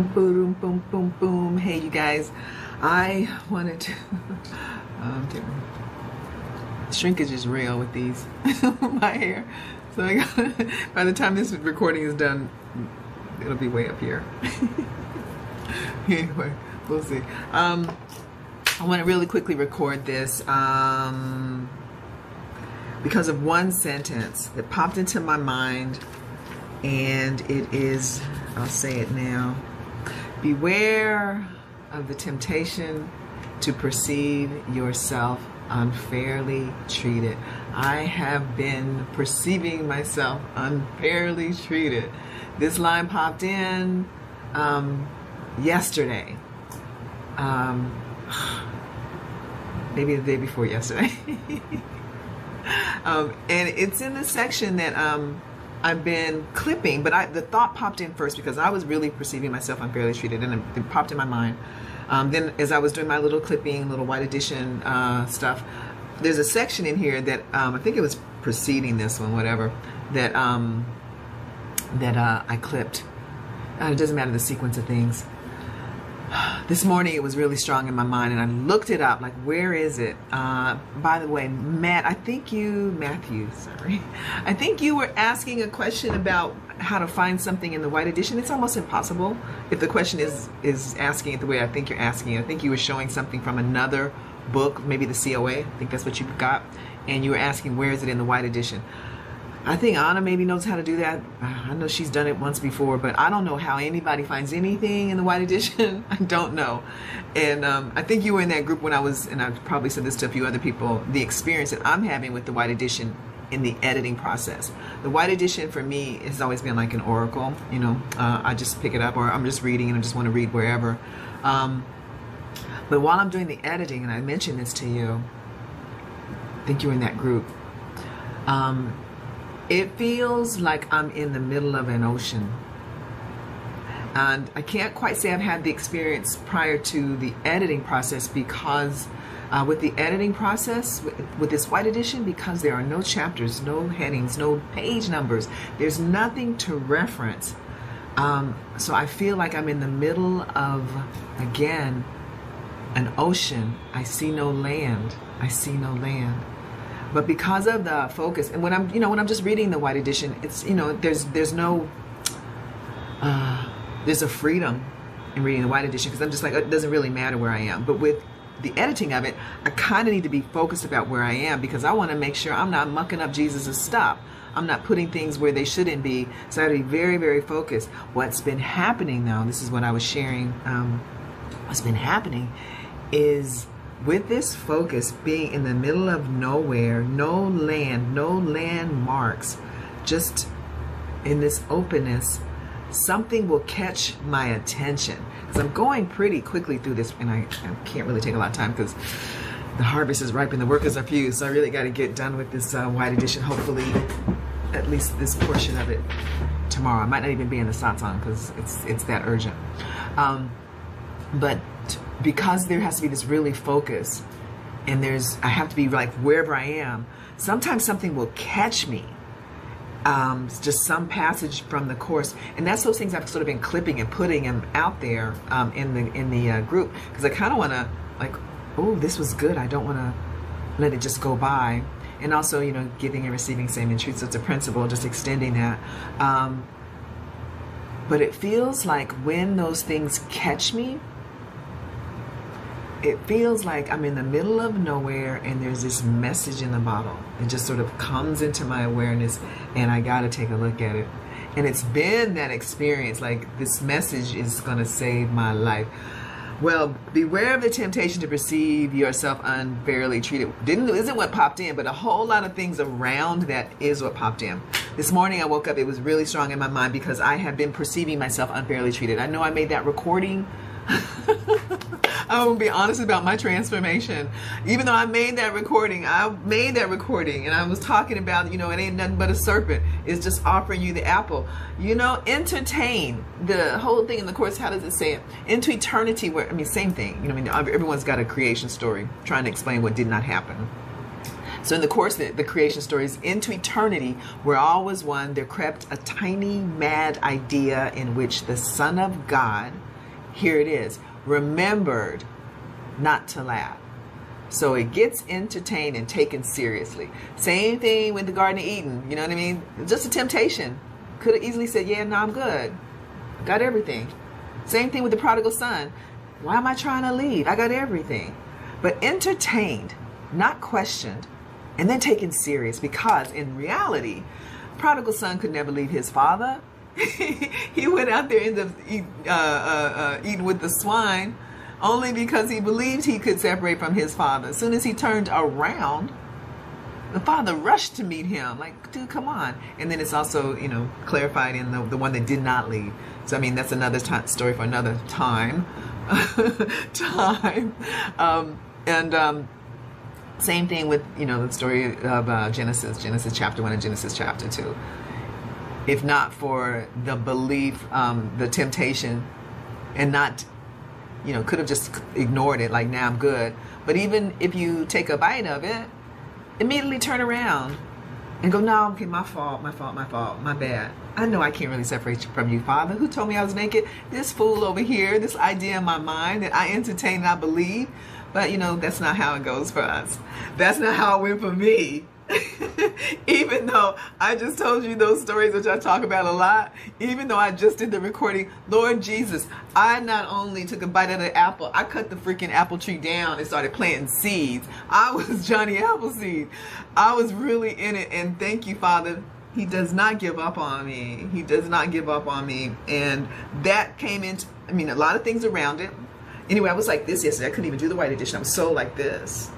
Boom, boom, boom, boom. Hey, you guys. I wanted to. Shrinkage is real with these. My hair. So by the time this recording is done, it'll be way up here. Anyway, we'll see. I want to really quickly record this because of one sentence that popped into my mind, and it is, I'll say it now. Beware of the temptation to perceive yourself unfairly treated. I have been perceiving myself unfairly treated. This line popped in yesterday. Maybe the day before yesterday. And it's in the section that I've been clipping, but the thought popped in first because I was really perceiving myself unfairly treated, and it popped in my mind. Then as I was doing my little clipping, little white edition stuff, there's a section in here that I think it was preceding this one, whatever, that I clipped. It doesn't matter the sequence of things. This morning it was really strong in my mind, and I looked it up, like, where is it? By the way, Matthew, I think you were asking a question about how to find something in the white edition. It's almost impossible if the question is asking it the way I think you're asking it. I think you were showing something from another book, maybe the COA. I think that's what you got, and you were asking where is it in the white edition. I think Anna maybe knows how to do that. I know she's done it once before, but I don't know how anybody finds anything in the white edition. I don't know. And I think you were in that group when I was, and I probably said this to a few other people, the experience that I'm having with the white edition in the editing process. The white edition for me has always been like an oracle. You know, I just pick it up, or I'm just reading and I just want to read wherever. But while I'm doing the editing, and I mentioned this to you, I think you were in that group, it feels like I'm in the middle of an ocean. And I can't quite say I've had the experience prior to the editing process, because with the editing process, with this white edition, because there are no chapters, no headings, no page numbers, there's nothing to reference. So I feel like I'm in the middle of, again, an ocean. I see no land. I see no land. But because of the focus, and when I'm just reading the white edition, it's, there's a freedom in reading the white edition, because I'm just like, it doesn't really matter where I am. But with the editing of it, I kind of need to be focused about where I am, because I want to make sure I'm not mucking up Jesus's stuff. I'm not putting things where they shouldn't be. So I have to be very, very focused. What's been happening now, this is what I was sharing, what's been happening is, with this focus being in the middle of nowhere, no land, no landmarks, just in this openness, something will catch my attention. Because I'm going pretty quickly through this, and I can't really take a lot of time because the harvest is ripe and the workers are few. So I really got to get done with this white edition, hopefully at least this portion of it tomorrow. I might not even be in the satsang because it's that urgent. But because there has to be this really focus, and I have to be like wherever I am, sometimes something will catch me. Just some passage from the course, and that's those things I've sort of been clipping and putting them out there in the group, because I kind of want to, like, oh, this was good. I don't want to let it just go by. And also, giving and receiving same in truth. So it's a principle, just extending that. But it feels like when those things catch me, it feels like I'm in the middle of nowhere, and there's this message in the bottle. It just sort of comes into my awareness, and I got to take a look at it. And it's been that experience, like, this message is going to save my life. Well, beware of the temptation to perceive yourself unfairly treated. Isn't what popped in, but a whole lot of things around that is what popped in. This morning I woke up, it was really strong in my mind because I have been perceiving myself unfairly treated. I know I made that recording. I will be honest about my transformation. Even though I made that recording, and I was talking about, it ain't nothing but a serpent. It's just offering you the apple. Entertain. The whole thing in the Course, how does it say it? Into eternity, same thing. Everyone's got a creation story trying to explain what did not happen. So in the Course, the creation story is into eternity, where all was one, there crept a tiny mad idea in which the Son of God Here it is. Remembered not to laugh. So it gets entertained and taken seriously. Same thing with the Garden of Eden. You know what I mean? Just a temptation. Could have easily said, yeah, no, I'm good. Got everything. Same thing with the prodigal son. Why am I trying to leave? I got everything. But entertained, not questioned, and then taken serious, because in reality, prodigal son could never leave his father. He went out there and eating with the swine only because he believed he could separate from his father. As soon as he turned around, the father rushed to meet him. Like, dude, come on. And then it's also, you know, clarified in the one that did not leave. So, I mean, that's another story for another time. Same thing with, you know, the story of Genesis chapter 1 and Genesis chapter 2. If not for the belief, the temptation, and not, you know, could have just ignored it, like, now I'm good. But even if you take a bite of it, immediately turn around and go, no, okay, my fault, my bad. I know I can't really separate from you, Father. Who told me I was naked? This fool over here, this idea in my mind that I entertain and I believe. But, you know, that's not how it goes for us. That's not how it went for me. Even though I just told you those stories, which I talk about a lot, even though I just did the recording, Lord Jesus, I not only took a bite of the apple, I cut the freaking apple tree down and started planting seeds. I was Johnny Appleseed. I was really in it, and thank you, Father. He does not give up on me. He does not give up on me. And that came into, I mean, a lot of things around it. Anyway, I was like this yesterday. I couldn't even do the white edition. I was so like this.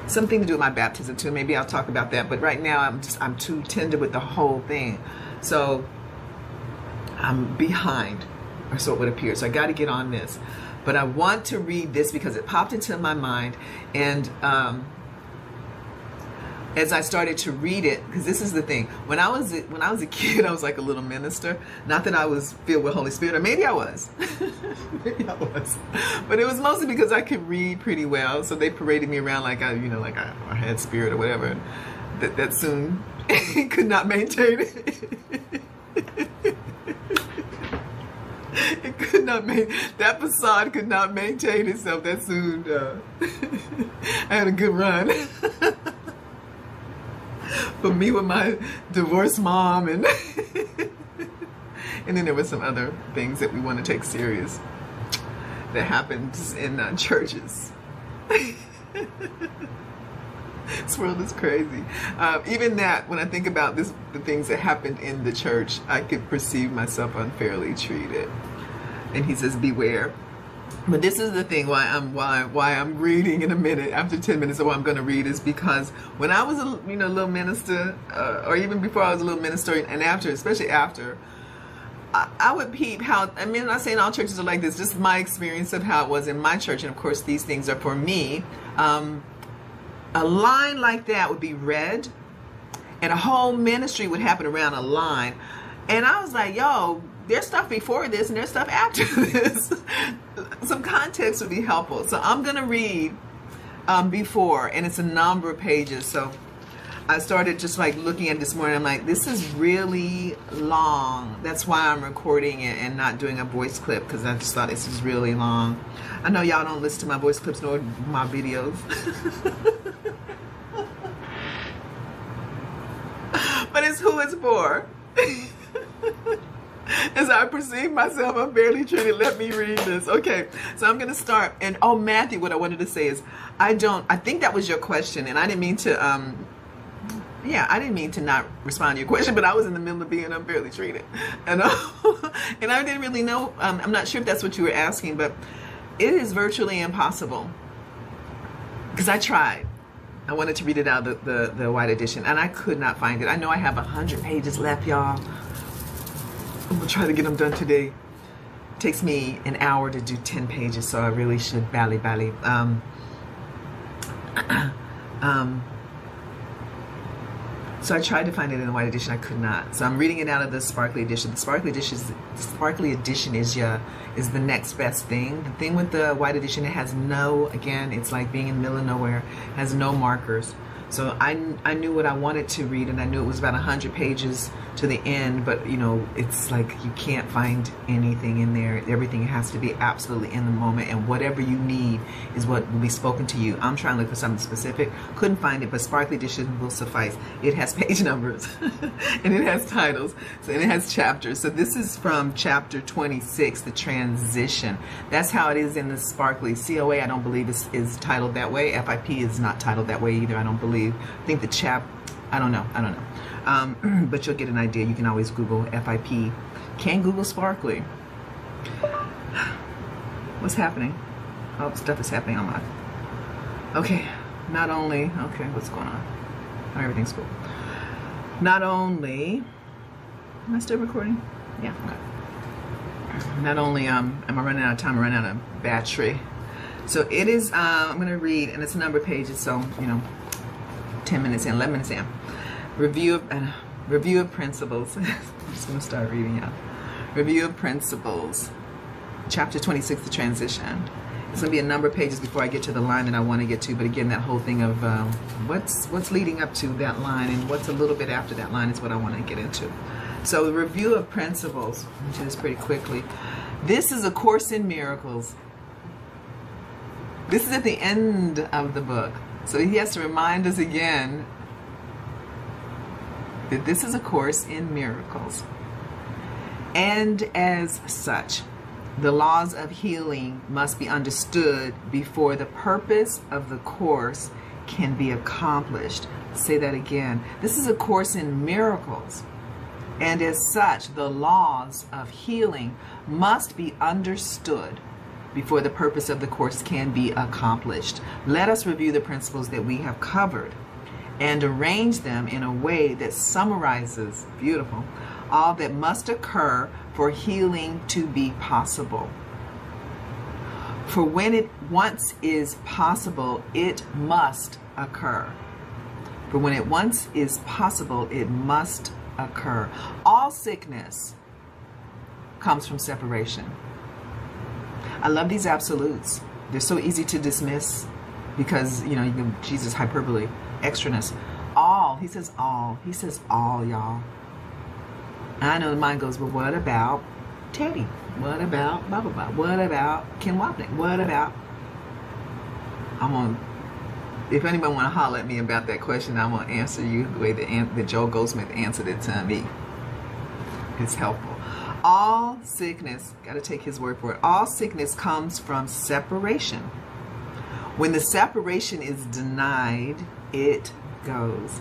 Something to do with my baptism too. Maybe I'll talk about that. But right now I'm too tender with the whole thing. So I'm behind, or so it would appear. So I got to get on this. But I want to read this because it popped into my mind, and as I started to read it, because this is the thing, when I was a kid, I was like a little minister. Not that I was filled with Holy Spirit, or maybe I was. Maybe I was. But it was mostly because I could read pretty well, so they paraded me around like I had spirit or whatever. That soon could not maintain it. It could not that facade could not maintain itself that soon. I had a good run. But me with my divorced mom, and and then there were some other things that we want to take serious that happens in churches. This world is crazy. Even that, when I think about the things that happened in the church, I could perceive myself unfairly treated. And he says, beware. But this is the thing why I'm reading in a minute. After 10 minutes of what I'm going to read is because when I was a little minister, or even before I was a little minister, and after, especially after, I would peep how, I mean, I'm not saying all churches are like this, just my experience of how it was in my church. And of course, these things are for me. A line like that would be read, and a whole ministry would happen around a line. And I was like, yo, there's stuff before this and there's stuff after this. Some context would be helpful. So I'm going to read before, and it's a number of pages. So I started just like looking at this morning. I'm like, this is really long. That's why I'm recording it and not doing a voice clip, because I just thought this is really long. I know y'all don't listen to my voice clips nor my videos. But it's who it's for. As I perceive myself, I'm barely treated. Let me read this. Okay, so I'm going to start. And oh, Matthew, what I wanted to say is, I think that was your question, and I didn't mean to, I didn't mean to not respond to your question, but I was in the middle of being unfairly treated. And I didn't really know, I'm not sure if that's what you were asking, but it is virtually impossible. Because I tried. I wanted to read it out of the white edition, and I could not find it. I know I have 100 pages left, y'all. I'm gonna try to get them done today. It takes me an hour to do 10 pages, so I really should bally. So I tried to find it in the white edition. I could not. So I'm reading it out of the Sparkly Edition. The Sparkly Edition is the next best thing. The thing with the white edition, it has no, again, it's like being in the middle of nowhere. It has no markers. So I knew what I wanted to read, and I knew it was about 100 pages to the end, but you know, it's like you can't find anything in there. Everything has to be absolutely in the moment, and whatever you need is what will be spoken to you. I'm trying to look for something specific, couldn't find it, but Sparkly Edition will suffice. It has page numbers and it has titles, and it has chapters. So this is from chapter 26, the transition. That's how it is in the Sparkly. COA, I don't believe is titled that way. FIP is not titled that way either, I don't believe. I think the I don't know. But you'll get an idea. You can always Google FIP. Can Google Sparkly. What's happening? Oh, stuff is happening on mine. Okay, not only, okay, what's going on? Oh, everything's cool. Not only, am I still recording? Yeah, okay. Not only am I running out of time, I'm running out of battery. So it is, I'm going to read, and it's a number of pages, so, you know, 10 minutes in, 11 minutes in. Review of principles. I'm just going to start reading out. Review of principles. Chapter 26, the transition. It's going to be a number of pages before I get to the line that I want to get to, but again, that whole thing of what's leading up to that line and what's a little bit after that line is what I want to get into. So the review of principles, I'll do this pretty quickly. This is A Course in Miracles. This is at the end of the book. So he has to remind us again that this is a course in miracles. And as such, the laws of healing must be understood before the purpose of the course can be accomplished. Say that again. This is a course in miracles. And as such, the laws of healing must be understood before the purpose of the course can be accomplished. Let us review the principles that we have covered and arrange them in a way that summarizes, beautiful, all that must occur for healing to be possible. For when it once is possible, it must occur. For when it once is possible, it must occur. All sickness comes from separation. I love these absolutes. They're so easy to dismiss because, you know, you can, Jesus hyperbole, extraness. All, he says all. He says all, y'all. And I know the mind goes, well, what about Teddy? What about blah, blah, blah? What about Ken Wapnick? What about? If anyone want to holler at me about that question, I'm going to answer you the way that Joel Goldsmith answered it to me. It's helpful. All sickness, got to take his word for it, all sickness comes from separation. When the separation is denied, it goes.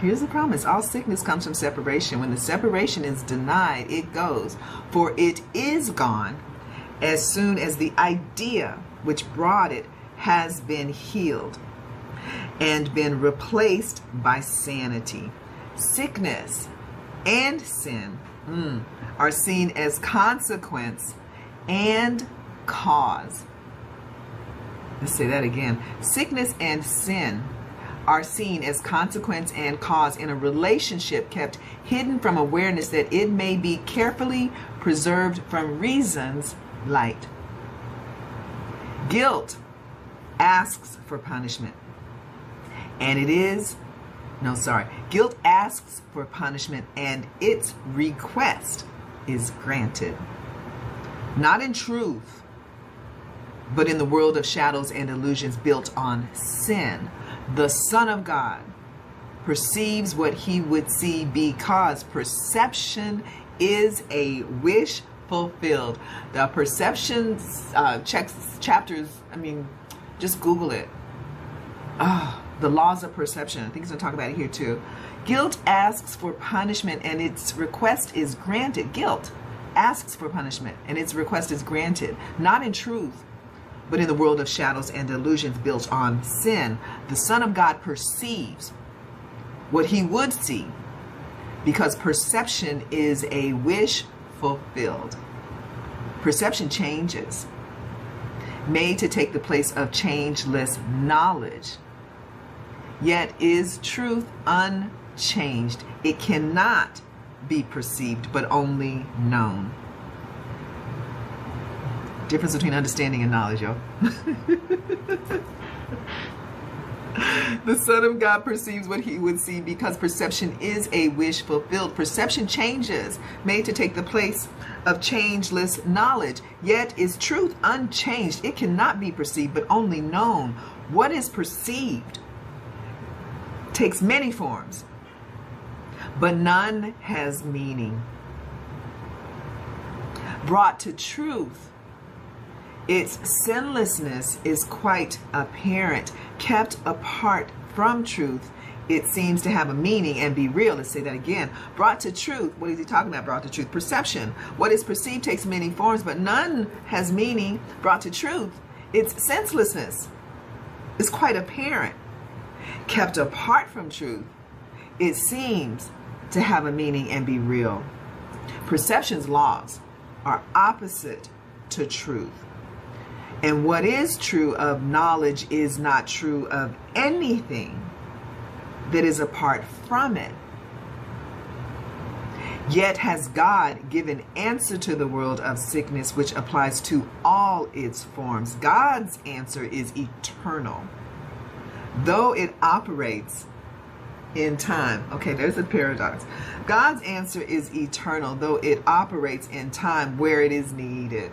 Here's the promise. All sickness comes from separation. When the separation is denied, it goes. For it is gone as soon as the idea which brought it has been healed and been replaced by sanity. Sickness and sin are seen as consequence and cause. Let's say that again. Sickness and sin are seen as consequence and cause in a relationship kept hidden from awareness that it may be carefully preserved from reason's light. Guilt asks for punishment, and guilt asks for punishment, and its request is granted. Not in truth, but in the world of shadows and illusions built on sin. The Son of God perceives what he would see because perception is a wish fulfilled. The perceptions chapters, I mean, just Google it. The laws of perception. I think he's going to talk about it here too. Guilt asks for punishment and its request is granted. Guilt asks for punishment and its request is granted. Not in truth, but in the world of shadows and illusions built on sin. The Son of God perceives what he would see because perception is a wish fulfilled. Perception changes, made to take the place of changeless knowledge. Yet is truth unchanged. It cannot be perceived, but only known. Difference between understanding and knowledge, yo. The Son of God perceives what he would see because perception is a wish fulfilled. Perception changes, made to take the place of changeless knowledge. Yet is truth unchanged. It cannot be perceived, but only known. What is perceived takes many forms, but none has meaning. Brought to truth, its sinlessness is quite apparent. Kept apart from truth, it seems to have a meaning and be real. Let's say that again. Brought to truth, what is he talking about? Brought to truth, perception. What is perceived takes many forms, but none has meaning. Brought to truth, its senselessness is quite apparent. Kept apart from truth, it seems to have a meaning and be real. Perception's laws are opposite to truth. And what is true of knowledge is not true of anything that is apart from it. Yet has God given answer to the world of sickness, which applies to all its forms. God's answer is eternal, though it operates in time. Okay, there's a paradox. God's answer is eternal, though it operates in time where it is needed.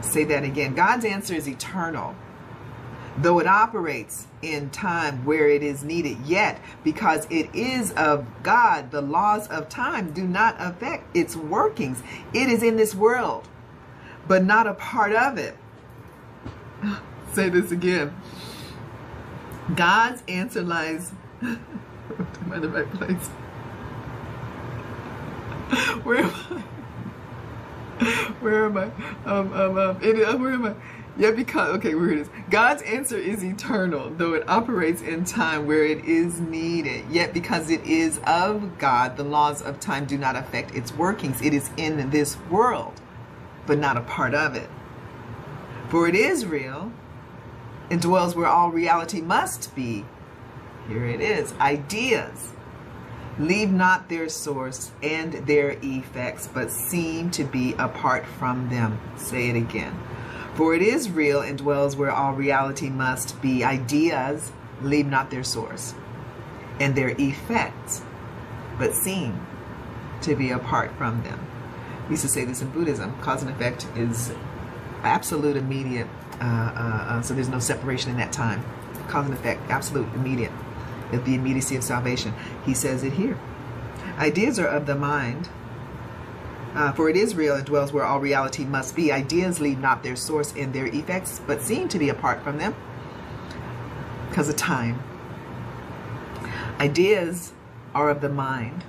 Say that again. God's answer is eternal, though it operates in time where it is needed. Yet, because it is of God, the laws of time do not affect its workings. It is in this world, but not a part of it. Say this again. God's answer lies... Am I in the right place? Where am I? Where am I? Where am I? Yeah, because, okay, where it is. God's answer is eternal, though it operates in time where it is needed. Yet because it is of God, the laws of time do not affect its workings. It is in this world, but not a part of it. For it is real and dwells where all reality must be. Here it is. Ideas leave not their source and their effects, but seem to be apart from them. Say it again. For it is real and dwells where all reality must be. Ideas leave not their source and their effects, but seem to be apart from them. We used to say this in Buddhism. Cause and effect is absolute, immediate. So there's no separation in that time. Cause and effect, absolute, immediate. The immediacy of salvation. He says it here. Ideas are of the mind. For it is real and dwells where all reality must be. Ideas leave not their source and their effects, but seem to be apart from them because of time. Ideas are of the mind.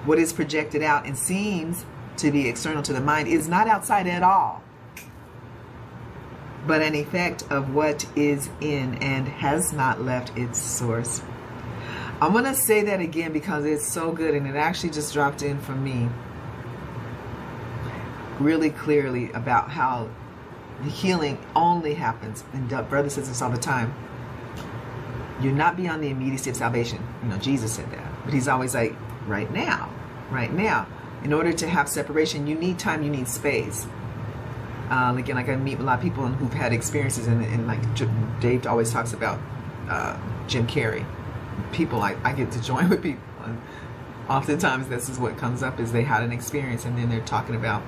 What is projected out and seems to be external to the mind is not outside at all, but an effect of what is in and has not left its source. I'm going to say that again because it's so good, and it actually just dropped in for me really clearly about how the healing only happens, and brother says this all the time, you're not beyond the immediacy of salvation. You know, Jesus said that, but he's always like, right now, right now. In order to have separation, you need time, you need space. Again, like I meet a lot of people who've had experiences, and like Dave always talks about Jim Carrey. People I get to join with people, and oftentimes this is what comes up is they had an experience and then they're talking about,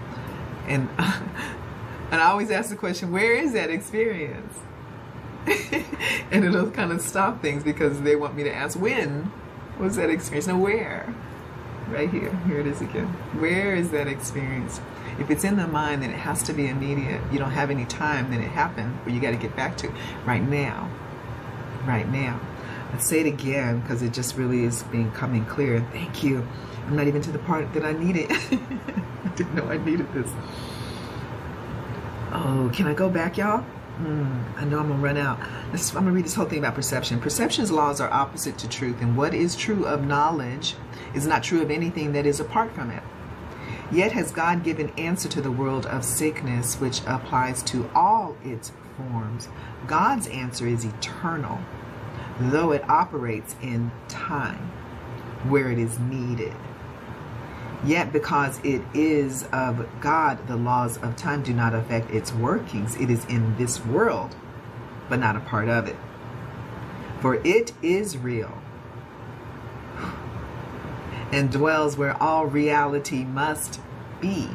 and I always ask the question, where is that experience? And it'll kind of stop things because they want me to ask, when was that experience? No, where? Right here. Here it is again. Where is that experience? If it's in the mind, then it has to be immediate. You don't have any time, then it happened, but you got to get back to right now. Right now. Let's say it again because it just really is becoming clear. Thank you. I'm not even to the part that I needed. I didn't know I needed this. Oh, can I go back, y'all? I know I'm going to run out. I'm going to read this whole thing about perception. Perception's laws are opposite to truth, and what is true of knowledge is not true of anything that is apart from it. Yet has God given answer to the world of sickness, which applies to all its forms. God's answer is eternal, though it operates in time where it is needed. Yet because it is of God, the laws of time do not affect its workings. It is in this world, but not a part of it. For it is real and dwells where all reality must be.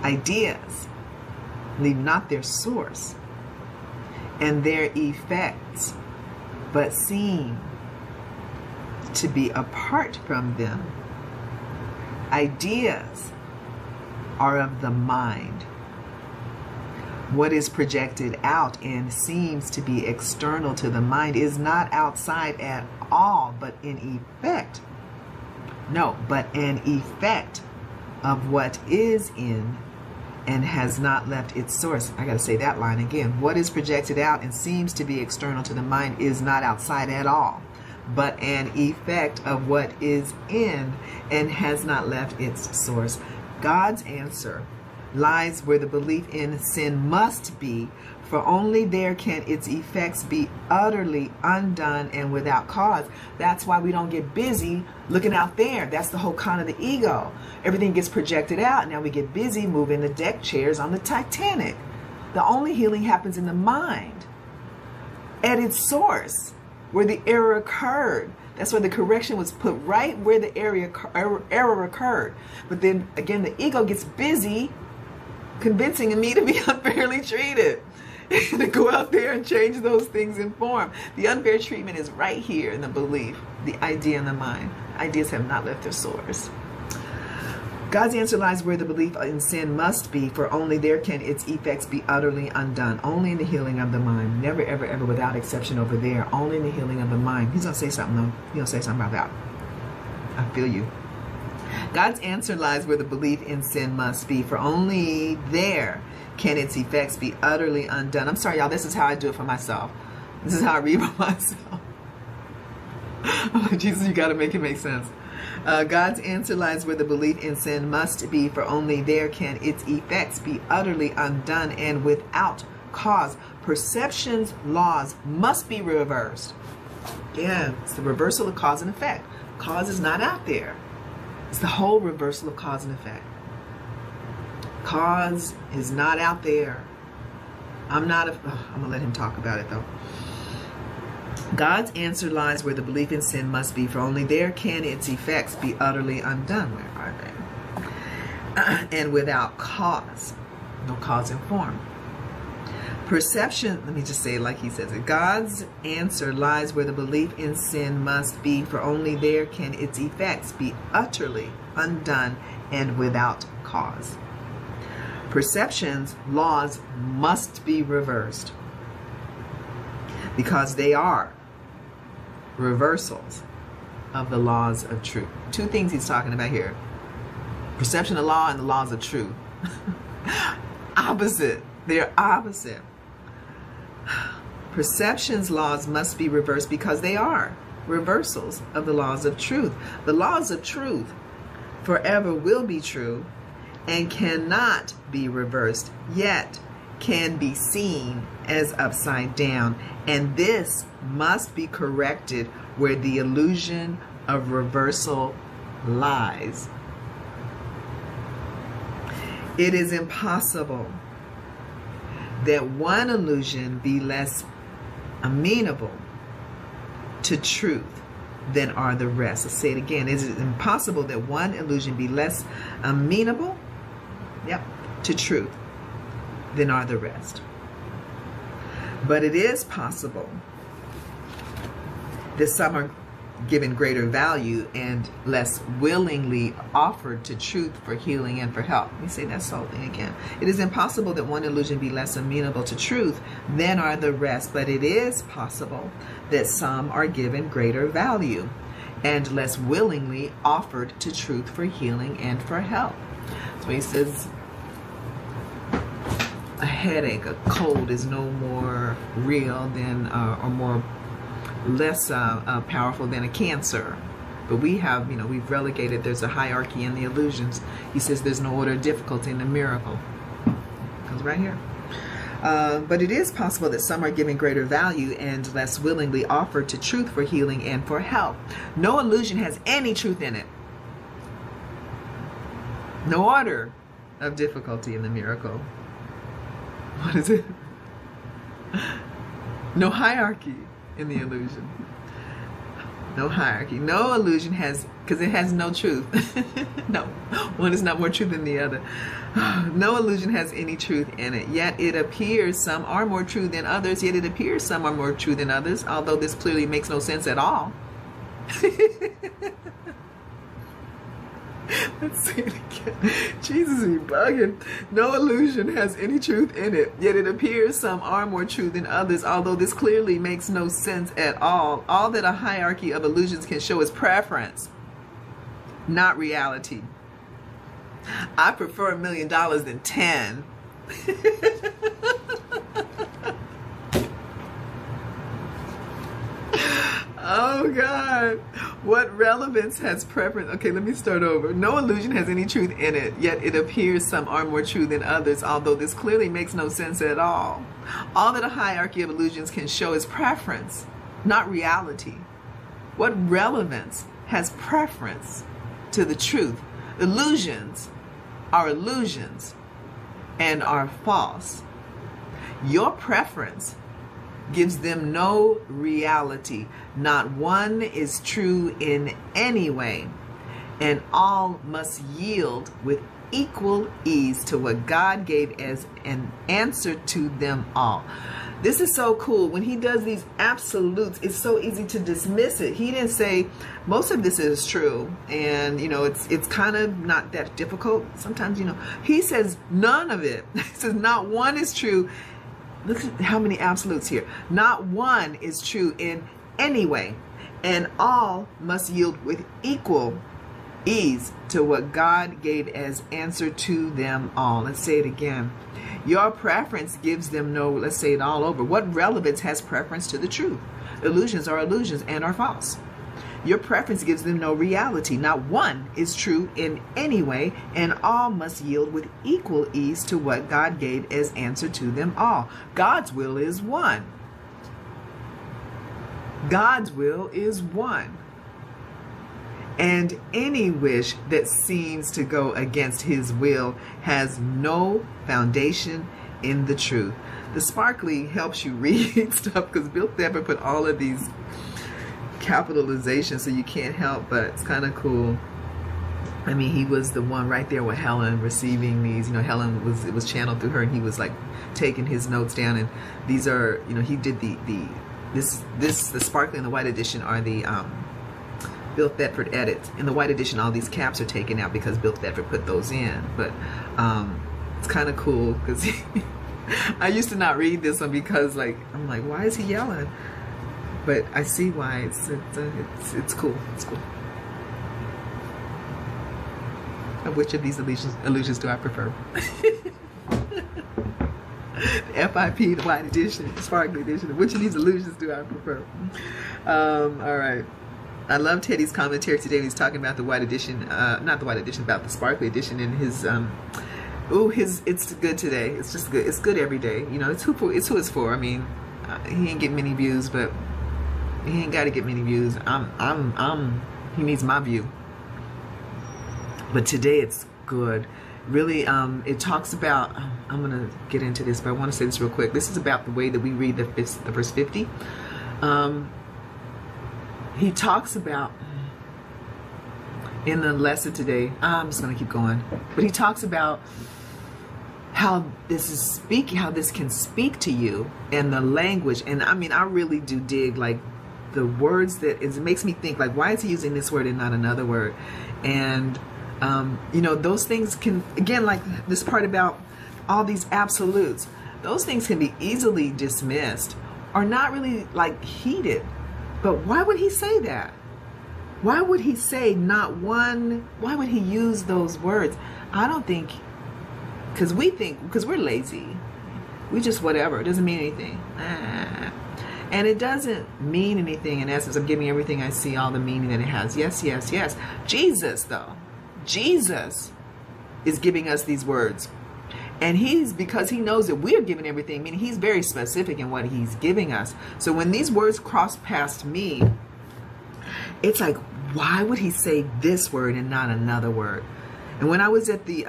Ideas leave not their source and their effects, but seem to be apart from them. Ideas are of the mind. What is projected out and seems to be external to the mind is not outside at all, but in effect. No, but an effect of what is in and has not left its source. I got to say that line again. What is projected out and seems to be external to the mind is not outside at all, but an effect of what is in and has not left its source. God's answer lies where the belief in sin must be, for only there can its effects be utterly undone and without cause. That's why we don't get busy looking out there. That's the whole con of the ego. Everything gets projected out. Now we get busy moving the deck chairs on the Titanic. The only healing happens in the mind, at its source, where the error occurred. That's where the correction was put, right where the error occurred. But then again, the ego gets busy convincing me to be unfairly treated. To go out there and change those things in form. The unfair treatment is right here in the belief, the idea in the mind. Ideas have not left their source. God's answer lies where the belief in sin must be, for only there can its effects be utterly undone. Only in the healing of the mind. Never, ever, ever, without exception over there. Only in the healing of the mind. He's going to say something, though. He's going to say something about that. I feel you. God's answer lies where the belief in sin must be, for only there can its effects be utterly undone. I'm sorry, y'all. This is how I do it for myself. This is how I read for myself. I'm like, Jesus, you got to make it make sense. God's answer lies where the belief in sin must be, for only there can its effects be utterly undone and without cause. Perception's laws must be reversed. Yeah, it's the reversal of cause and effect. Cause is not out there. It's the whole reversal of cause and effect. Cause is not out there. I'm going to let him talk about it though. God's answer lies where the belief in sin must be, for only there can its effects be utterly undone. Where are they? And without cause. No cause in form. Perception, let me just say it like he says it. God's answer lies where the belief in sin must be, for only there can its effects be utterly undone and without cause. Perception's laws must be reversed, because they are reversals of the laws of truth. Two things he's talking about here. Perception of law and the laws of truth. Opposite. They're opposite. Perception's laws must be reversed because they are reversals of the laws of truth. The laws of truth forever will be true and cannot be reversed, yet can be seen as upside down. And this must be corrected where the illusion of reversal lies. It is impossible that one illusion be less amenable to truth than are the rest. Let's say it again. It is impossible that one illusion be less amenable, to truth than are the rest. But it is possible that some are given greater value and less willingly offered to truth for healing and for help. Let me say that whole thing again. It is impossible that one illusion be less amenable to truth than are the rest, but it is possible that some are given greater value and less willingly offered to truth for healing and for help. So he says a headache, a cold is no more real than or less powerful than a cancer. But we have, we've relegated, there's a hierarchy in the illusions. He says there's no order of difficulty in the miracle. Comes right here. But it is possible that some are given greater value and less willingly offered to truth for healing and for help. No illusion has any truth in it. No order of difficulty in the miracle. What is it? No hierarchy in the illusion. No hierarchy. No illusion has, because it has no truth. No, one is not more true than the other. No illusion has any truth in it. Yet it appears some are more true than others. Yet it appears some are more true than others. Although this clearly makes no sense at all. Let's say it again. Jesus, be bugging. No illusion has any truth in it. Yet it appears some are more true than others. Although this clearly makes no sense at all. All that a hierarchy of illusions can show is preference, not reality. I prefer $1 million than 10. Oh God, what relevance has preference? Okay, let me start over. No illusion has any truth in it, yet it appears some are more true than others, although this clearly makes no sense at all. All that a hierarchy of illusions can show is preference, not reality. What relevance has preference to the truth? Illusions are illusions and are false. Your preference gives them no reality. Not one is true in any way, and all must yield with equal ease to what God gave as an answer to them all. This is so cool. When he does these absolutes, it's so easy to dismiss it. He didn't say most of this is true, and you know it's kind of not that difficult. Sometimes, you know, he says none of it. He says not one is true. Look at how many absolutes here. Not one is true in any way, and all must yield with equal ease to what God gave as answer to them all. Let's say it again. Your preference gives them no, let's say it all over. What relevance has preference to the truth? Illusions are illusions and are false. Your preference gives them no reality. Not one is true in any way, and all must yield with equal ease to what God gave as answer to them all. God's will is one. God's will is one. And any wish that seems to go against his will has no foundation in the truth. The Sparkly helps you read stuff because Bill Thedford put all of these capitalization, so you can't help but it's kind of cool. I mean, he was the one right there with Helen receiving these, you know, Helen was, it was channeled through her, and he was like taking his notes down, and these are, you know, he did the Sparkly and the White edition are the Bill Thedford edits. In the White edition, all these caps are taken out because Bill Thedford put those in, but it's kind of cool because I used to not read this one because like I'm like, why is he yelling? But I see why. It's cool. It's cool. Which of these illusions do I prefer? The FIP, the White edition, the Sparkly edition. Which of these illusions do I prefer? All right. I love Teddy's commentary today. He's talking about the White edition, not the White edition, about the Sparkly edition, and his it's good today. It's just good. It's good every day. You know, it's who it's for. I mean, he ain't getting many views, but he ain't got to get many views. He needs my view. But today it's good. Really, it talks about, I'm going to get into this, but I want to say this real quick. This is about the way that we read the verse 50. He talks about, in the lesson today, I'm just going to keep going. But he talks about how this is speaking, how this can speak to you, and the language. And I mean, I really do dig like the words that it makes me think like, why is he using this word and not another word? And you know, those things can, again, like this part about all these absolutes, those things can be easily dismissed or not really like heeded. But why would he say that? Why would he say not one? Why would he use those words? I don't think, because we're lazy. We just whatever. It doesn't mean anything. And it doesn't mean anything in essence. I'm giving everything I see all the meaning that it has. Yes, yes, yes. Jesus, though. Jesus is giving us these words. And because he knows that we're giving everything, meaning he's very specific in what he's giving us. So when these words cross past me, it's like, why would he say this word and not another word? And when I was at the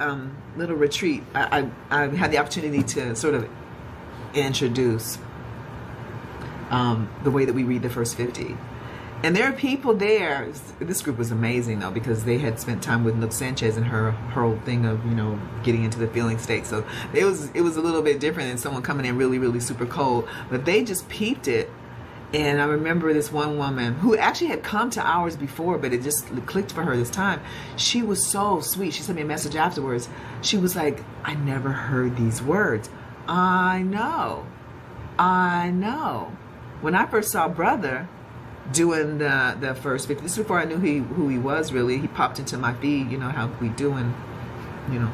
little retreat, I had the opportunity to sort of introduce the way that we read the first 50. And there are people there. This group was amazing though, because they had spent time with Nook Sanchez and her whole thing of, you know, getting into the feeling state. So it was a little bit different than someone coming in really, really super cold. But they just peeped it. And I remember this one woman who actually had come to ours before, but it just clicked for her this time. She was so sweet. She sent me a message afterwards. She was like, I never heard these words. I know. When I first saw Brother doing the first 50, this is before I knew who he was really. He popped into my feed, you know how we doing, you know,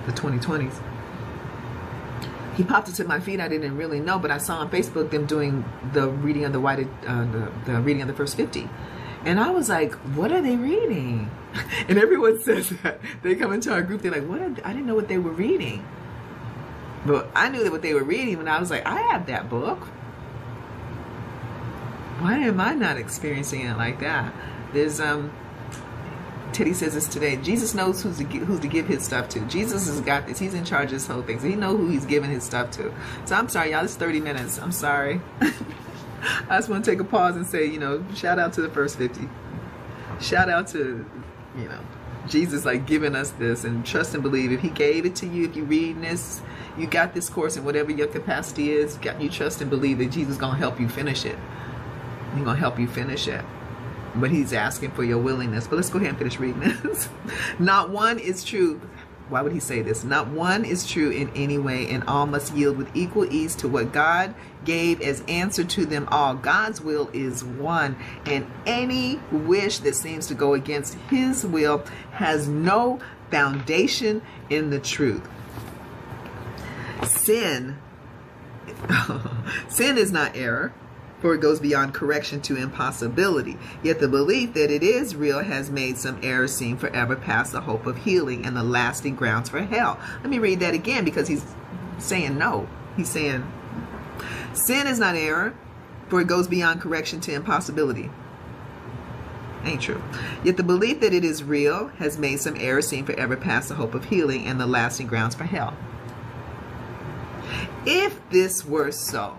the 2020s. He popped into my feed. I didn't really know, but I saw on Facebook them doing the reading of the reading of the first 50, and I was like, "What are they reading?" And everyone says that they come into our group. They're like, "What?" I didn't know what they were reading, but I knew that what they were reading, and I was like, "I have that book. Why am I not experiencing it like that?" There's Teddy says this today. Jesus knows who to give his stuff to. Jesus has got this. He's in charge of this whole thing. So he knows who he's giving his stuff to. So I'm sorry, y'all. It's 30 minutes. I'm sorry. I just want to take a pause and say, you know, shout out to the first 50. Shout out to, you know, Jesus like giving us this, and trust and believe. If he gave it to you, if you're reading this, you got this course, and whatever your capacity is, you trust and believe that Jesus is going to help you finish it. He's going to help you finish it. But he's asking for your willingness. But let's go ahead and finish reading this. Not one is true. Why would he say this? Not one is true in any way, and all must yield with equal ease to what God gave as answer to them all. God's will is one, and any wish that seems to go against his will has no foundation in the truth. Sin is not error, for it goes beyond correction to impossibility. Yet the belief that it is real has made some errors seem forever past the hope of healing and the lasting grounds for hell. Let me read that again, because he's saying no. He's saying, sin is not error, for it goes beyond correction to impossibility. Ain't true. Yet the belief that it is real has made some errors seem forever past the hope of healing and the lasting grounds for hell. If this were so,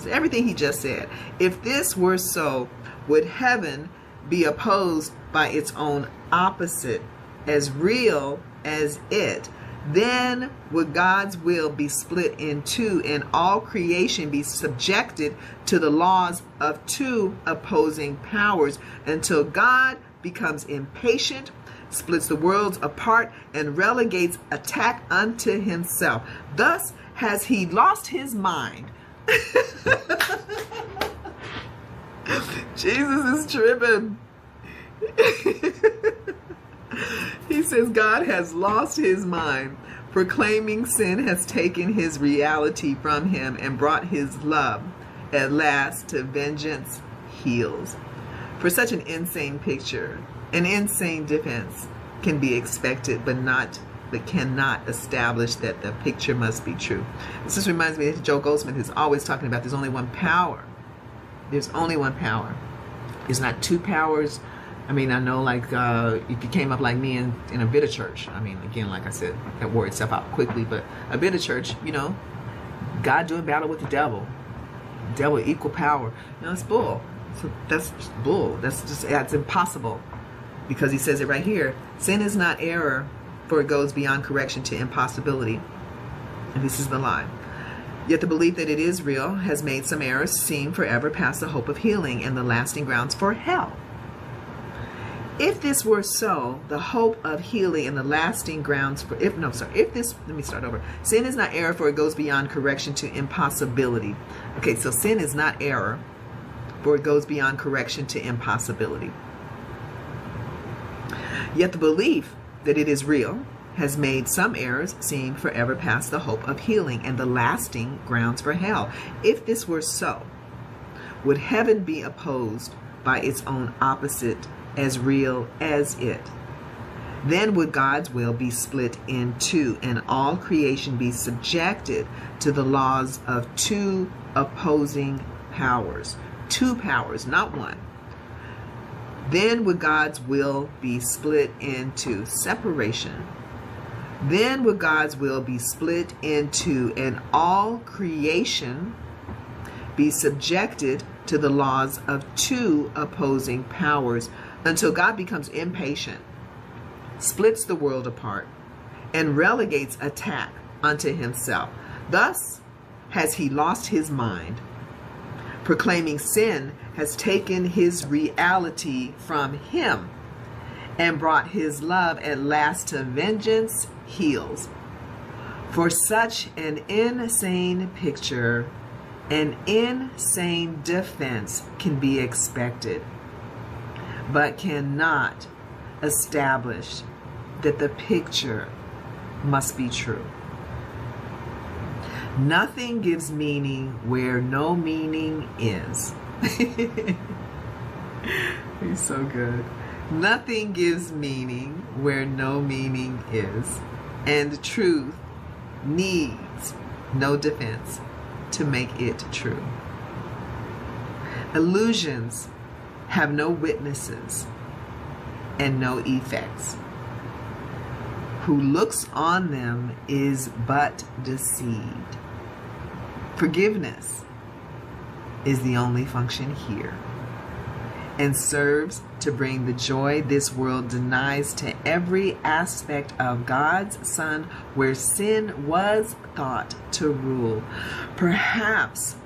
everything he just said, if this were so, would heaven be opposed by its own opposite, as real as it? Then would God's will be split in two, and all creation be subjected to the laws of two opposing powers, until God becomes impatient, splits the worlds apart, and relegates attack unto himself. Thus has he lost his mind. Jesus is tripping. He says God has lost his mind, proclaiming sin has taken his reality from him and brought his love at last to vengeance heals. For such an insane picture, an insane defense can be expected, but cannot establish that the picture must be true. This just reminds me that Joe Goldsmith is always talking about there's only one power. There's only one power. There's not two powers. I mean, I know, like, if you came up like me in a bit of church, I mean, again, like I said, that wore itself out quickly, but a bit of church, you know, God doing battle with the devil. Devil equal power. You know, it's bull. So that's bull. That's impossible. Because he says it right here. Sin is not error, for it goes beyond correction to impossibility. And this is the line. Yet the belief that it is real has made some errors seem forever past the hope of healing and the lasting grounds for hell. If this were so, the hope of healing and the lasting grounds for, let me start over. Sin is not error, for it goes beyond correction to impossibility. Okay, so sin is not error, for it goes beyond correction to impossibility. Yet the belief that it is real has made some errors seem forever past the hope of healing and the lasting grounds for hell. If this were so, would heaven be opposed by its own opposite, as real as it? Then would God's will be split in two, and all creation be subjected to the laws of two opposing powers. Two powers, not one. Then would God's will be split into separation. Then would God's will be split into, and all creation be subjected to the laws of two opposing powers until God becomes impatient, splits the world apart, and relegates attack unto himself. Thus has he lost his mind, proclaiming sin has taken his reality from him and brought his love at last to vengeance heels. For such an insane picture, an insane defense can be expected, but cannot establish that the picture must be true. Nothing gives meaning where no meaning is. He's so good. Nothing gives meaning where no meaning is, and truth needs no defense to make it true. Illusions have no witnesses and no effects. Who looks on them is but deceived. Forgiveness is the only function here, and serves to bring the joy this world denies to every aspect of God's Son, where sin was thought to rule. Perhaps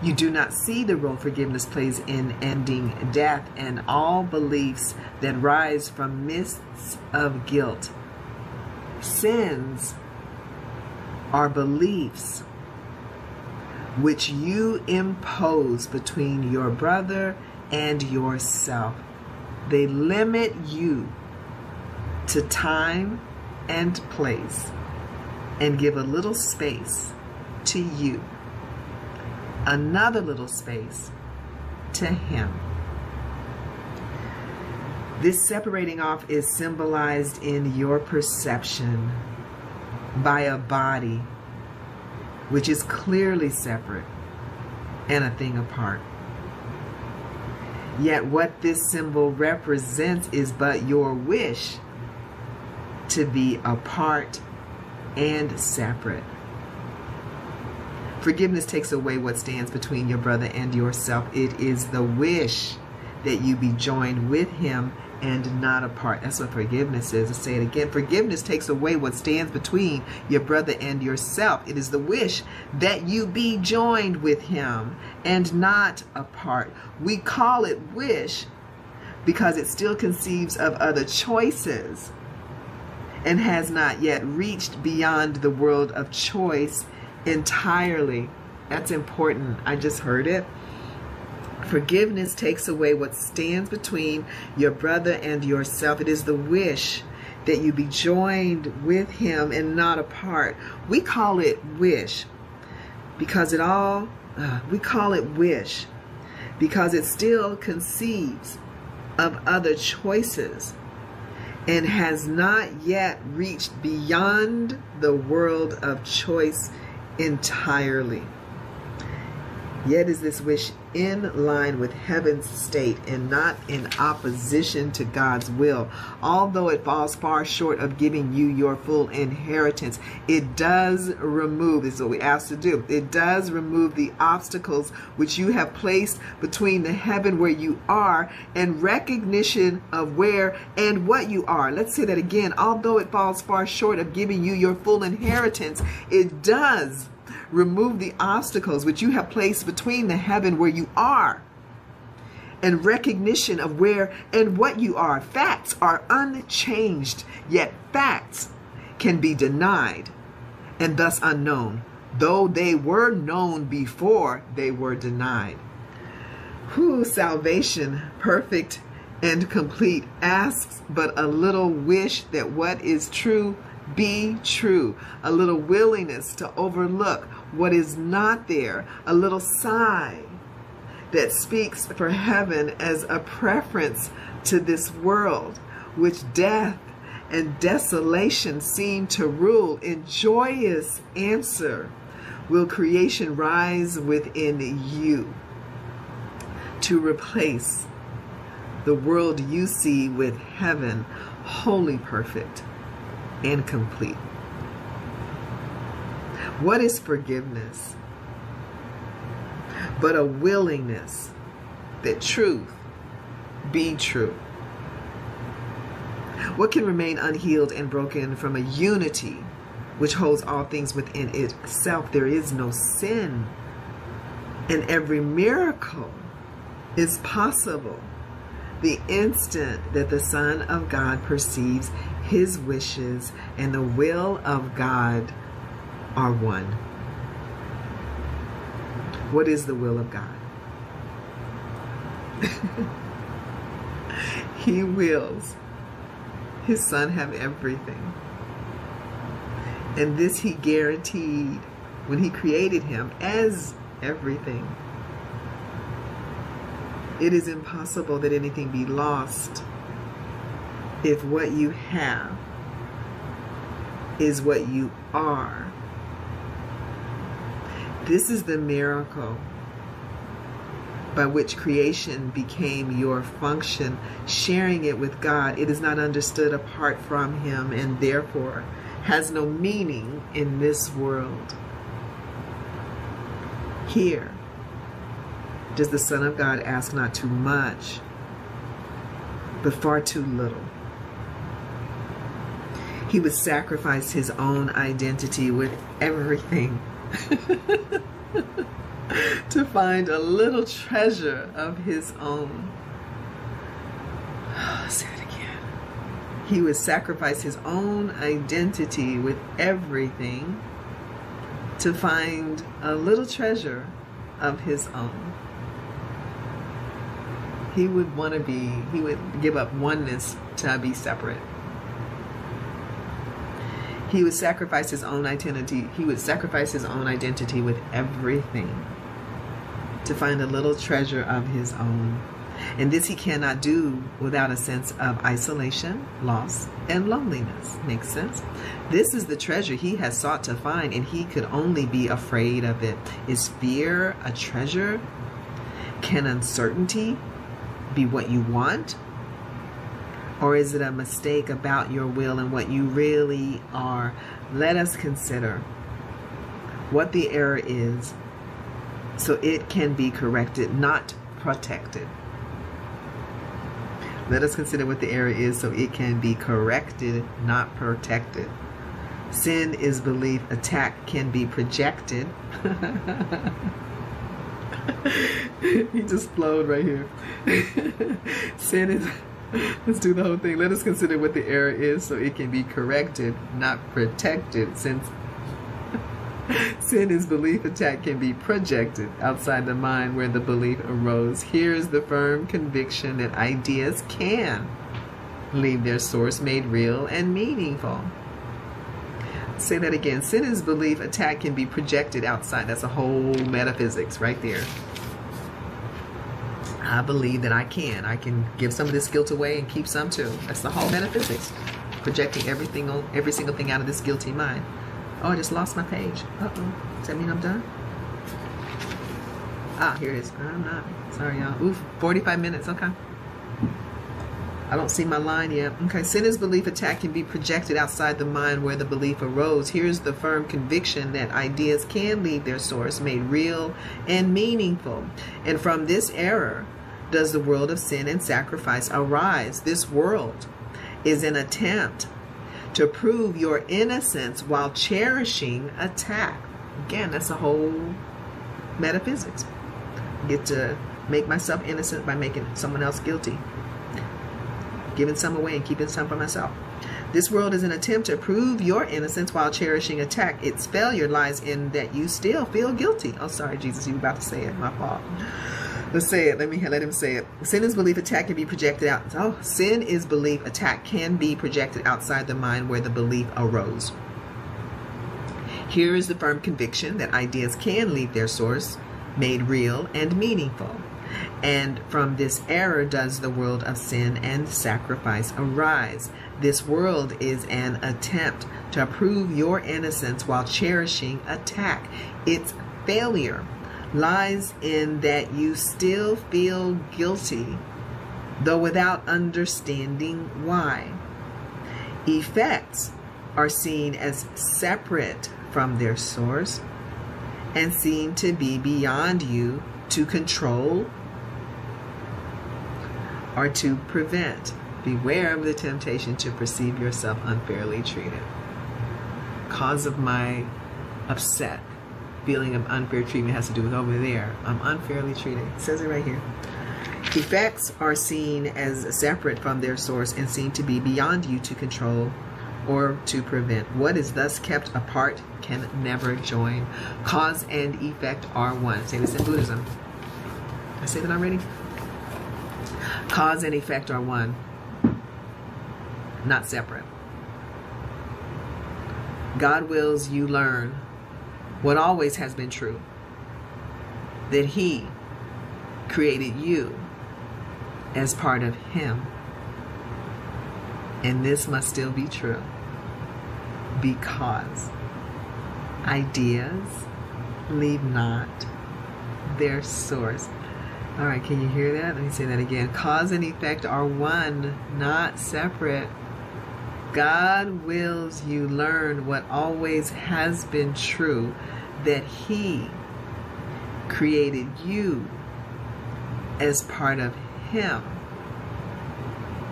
you do not see the role forgiveness plays in ending death and all beliefs that rise from mists of guilt. Sins are beliefs which you impose between your brother and yourself. They limit you to time and place and give a little space to you, another little space to him. This separating off is symbolized in your perception by a body which is clearly separate and a thing apart. Yet what this symbol represents is but your wish to be apart and separate. Forgiveness takes away what stands between your brother and yourself. It is the wish that you be joined with him and not apart. That's what forgiveness is. I'll say it again. Forgiveness takes away what stands between your brother and yourself. It is the wish that you be joined with him and not apart. We call it wish because it still conceives of other choices and has not yet reached beyond the world of choice entirely. That's important. I just heard it. Forgiveness takes away what stands between your brother and yourself. It is the wish that you be joined with him and not apart. We call it wish because we call it wish because it still conceives of other choices and has not yet reached beyond the world of choice entirely. Yet is this wish in line with heaven's state and not in opposition to God's will. Although it falls far short of giving you your full inheritance, it does remove, this is what we asked to do, it does remove the obstacles which you have placed between the heaven where you are and recognition of where and what you are. Let's say that again. Although it falls far short of giving you your full inheritance, it does remove the obstacles which you have placed between the heaven where you are and recognition of where and what you are. Facts are unchanged, yet facts can be denied and thus unknown, though they were known before they were denied. Salvation, perfect and complete, asks but a little wish that what is true be true, a little willingness to overlook what is not there, a little sigh that speaks for heaven as a preference to this world, which death and desolation seem to rule. In joyous answer will creation rise within you to replace the world you see with heaven, wholly perfect and complete. What is forgiveness? but a willingness that truth be true. What can remain unhealed and broken from a unity which holds all things within itself? There is no sin, and every miracle is possible the instant that the Son of God perceives his wishes and the will of God are one. What is the will of God? He wills his Son have everything. And this he guaranteed when he created him as everything. It is impossible that anything be lost if what you have is what you are. This is the miracle by which creation became your function, sharing it with God. It is not understood apart from him and therefore has no meaning in this world. Here does the Son of God ask not too much, but far too little. He would sacrifice his own identity with everything to find a little treasure of his own. Say it again. He would sacrifice his own identity with everything to find a little treasure of his own. He would give up oneness to be separate. He would sacrifice his own identity. He would sacrifice his own identity with everything to find a little treasure of his own. And this he cannot do without a sense of isolation, loss, and loneliness. Makes sense? This is the treasure he has sought to find, and he could only be afraid of it. Is fear a treasure? Can uncertainty be what you want? Or is it a mistake about your will and what you really are? Let us consider what the error is so it can be corrected, not protected. Let us consider what the error is so it can be corrected, not protected. Sin is belief. Attack can be projected. He just flowed right here. Sin is... Let's do the whole thing. Let us consider what the error is so it can be corrected, not protected. Since sin is belief, attack can be projected outside the mind where the belief arose. Here is the firm conviction that ideas can leave their source made real and meaningful. Say that again. Sin is belief, attack can be projected outside. That's a whole metaphysics right there. I believe that I can give some of this guilt away and keep some too. That's the whole metaphysics. Projecting every single thing out of this guilty mind. Oh, I just lost my page. Uh-oh. Does that mean I'm done? Ah, here it is. I'm not. Sorry, y'all. Oof, 45 minutes. Okay. I don't see my line yet. Okay, sin is belief, attack can be projected outside the mind where the belief arose. Here's the firm conviction that ideas can leave their source made real and meaningful. And from this error does the world of sin and sacrifice arise. This world is an attempt to prove your innocence while cherishing attack. Again, that's a whole metaphysics. I get to make myself innocent by making someone else guilty. Giving some away and keeping some for myself. This world is an attempt to prove your innocence while cherishing attack. Its failure lies in that you still feel guilty. Oh, sorry, Jesus, you were about to say it. My fault. Let's say it. Let him say it. Sin is belief, attack can be projected out. Oh, sin is belief, attack can be projected outside the mind where the belief arose. Here is the firm conviction that ideas can leave their source made real and meaningful. And from this error does the world of sin and sacrifice arise. This world is an attempt to prove your innocence while cherishing attack. Its failure lies in that you still feel guilty, though without understanding why. Effects are seen as separate from their source and seem to be beyond you to control, or to prevent. Beware of the temptation to perceive yourself unfairly treated. Cause of my upset feeling of unfair treatment has to do with over there. I'm unfairly treated. It says it right here. Effects are seen as separate from their source and seem to be beyond you to control or to prevent. What is thus kept apart can never join. Cause and effect are one. Say this in Buddhism. I say that already? Cause and effect are one, not separate. God wills you learn what always has been true, that He created you as part of Him. And this must still be true because ideas leave not their source. All right, can you hear that? Let me say that again. Cause and effect are one, not separate. God wills you learn what always has been true, that He created you as part of Him.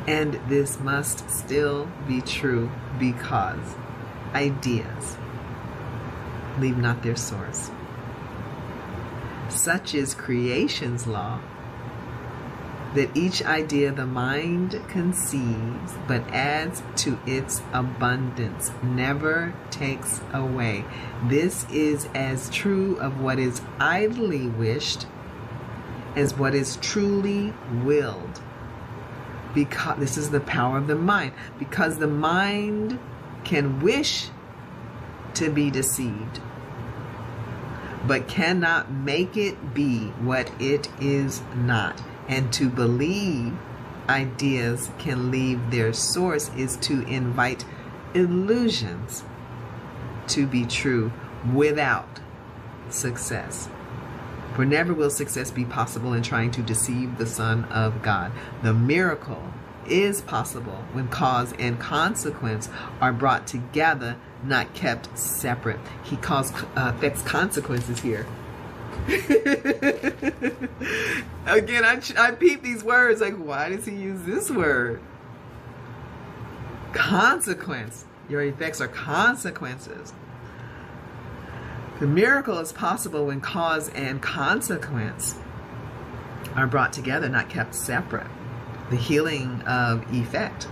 And this must still be true because ideas leave not their source. Such is creation's law, that each idea the mind conceives but adds to its abundance, never takes away. This is as true of what is idly wished as what is truly willed. Because this is the power of the mind. Because the mind can wish to be deceived, but cannot make it be what it is not. And to believe ideas can leave their source is to invite illusions to be true without success. For never will success be possible in trying to deceive the Son of God. The miracle is possible when cause and consequence are brought together, not kept separate. He affects consequences here. Again, I peep these words, like, why does he use this word? Consequence. Your effects are consequences. The miracle is possible when cause and consequence are brought together, not kept separate. The healing of effect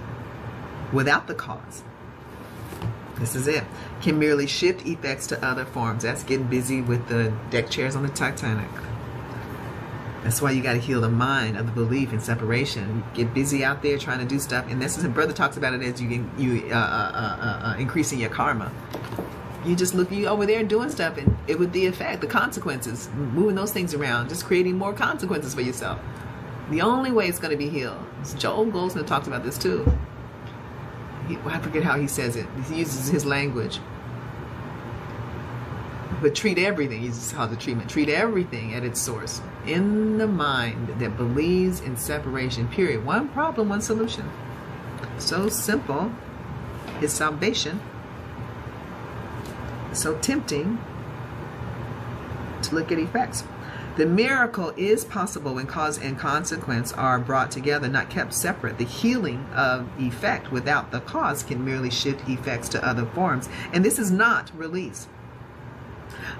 without the cause, this is it, can merely shift effects to other forms. That's getting busy with the deck chairs on the Titanic. That's why you got to heal the mind of the belief in separation. You get busy out there trying to do stuff, and this is, brother talks about it as you increasing your karma. You just you over there doing stuff, and it with the effect, the consequences, moving those things around, just creating more consequences for yourself. The only way it's going to be healed. Joel Goldsmith talks about this too. I forget how he says it. He uses his language. But treat everything, he uses how the treatment, treat everything at its source. In the mind that believes in separation, period. One problem, one solution. So simple is salvation. So tempting to look at effects. The miracle is possible when cause and consequence are brought together, not kept separate. The healing of effect without the cause can merely shift effects to other forms. And this is not release.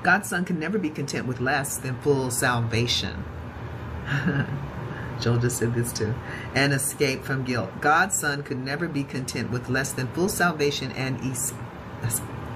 God's Son can never be content with less than full salvation. Joel just said this too. And escape from guilt. God's Son could never be content with less than full salvation and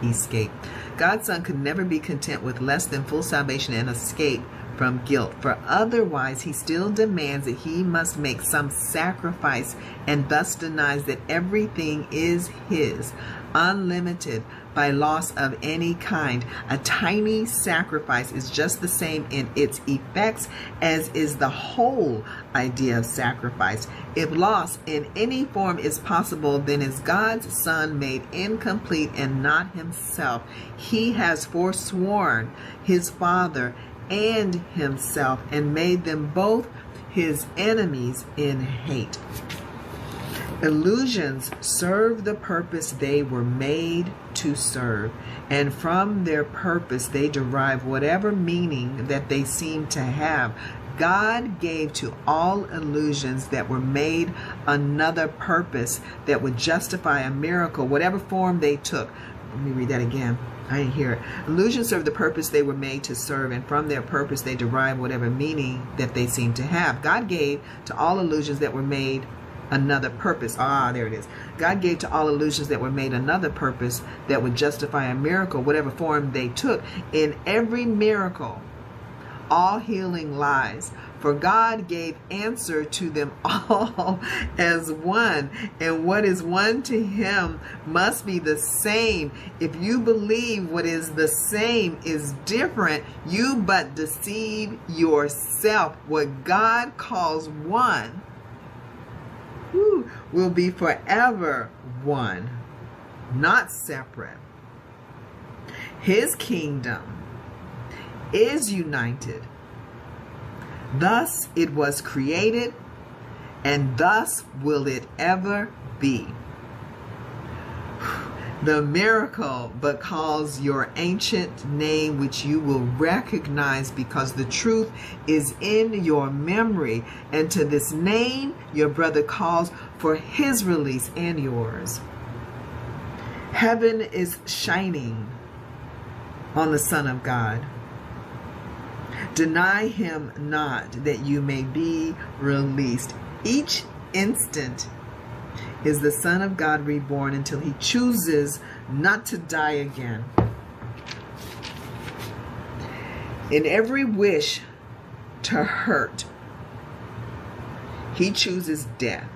escape. God's Son could never be content with less than full salvation and escape from guilt, for otherwise he still demands that he must make some sacrifice and thus denies that everything is his, unlimited by loss of any kind. A tiny sacrifice is just the same in its effects as is the whole idea of sacrifice. If loss in any form is possible, then is God's Son made incomplete and not himself. He has forsworn his Father and himself and made them both his enemies in hate. Illusions serve the purpose they were made to serve, and from their purpose they derive whatever meaning that they seem to have. God gave to all illusions that were made another purpose that would justify a miracle, whatever form they took. Let me read that again. I didn't hear it. Illusions serve the purpose they were made to serve, and from their purpose they derive whatever meaning that they seem to have. God gave to all illusions that were made another purpose. There it is. God gave to all illusions that were made another purpose that would justify a miracle, whatever form they took. In every miracle, all healing lies, for God gave answer to them all as one, and what is one to him must be the same. If you believe what is the same is different, you but deceive yourself. What God calls one will be forever one, not separate. His kingdom is united. Thus it was created, and thus will it ever be. The miracle but calls your ancient name, which you will recognize because the truth is in your memory, and to this name your brother calls for his release and yours. Heaven is shining on the Son of God. Deny him not, that you may be released. Each instant is the Son of God reborn until he chooses not to die again. In every wish to hurt, he chooses death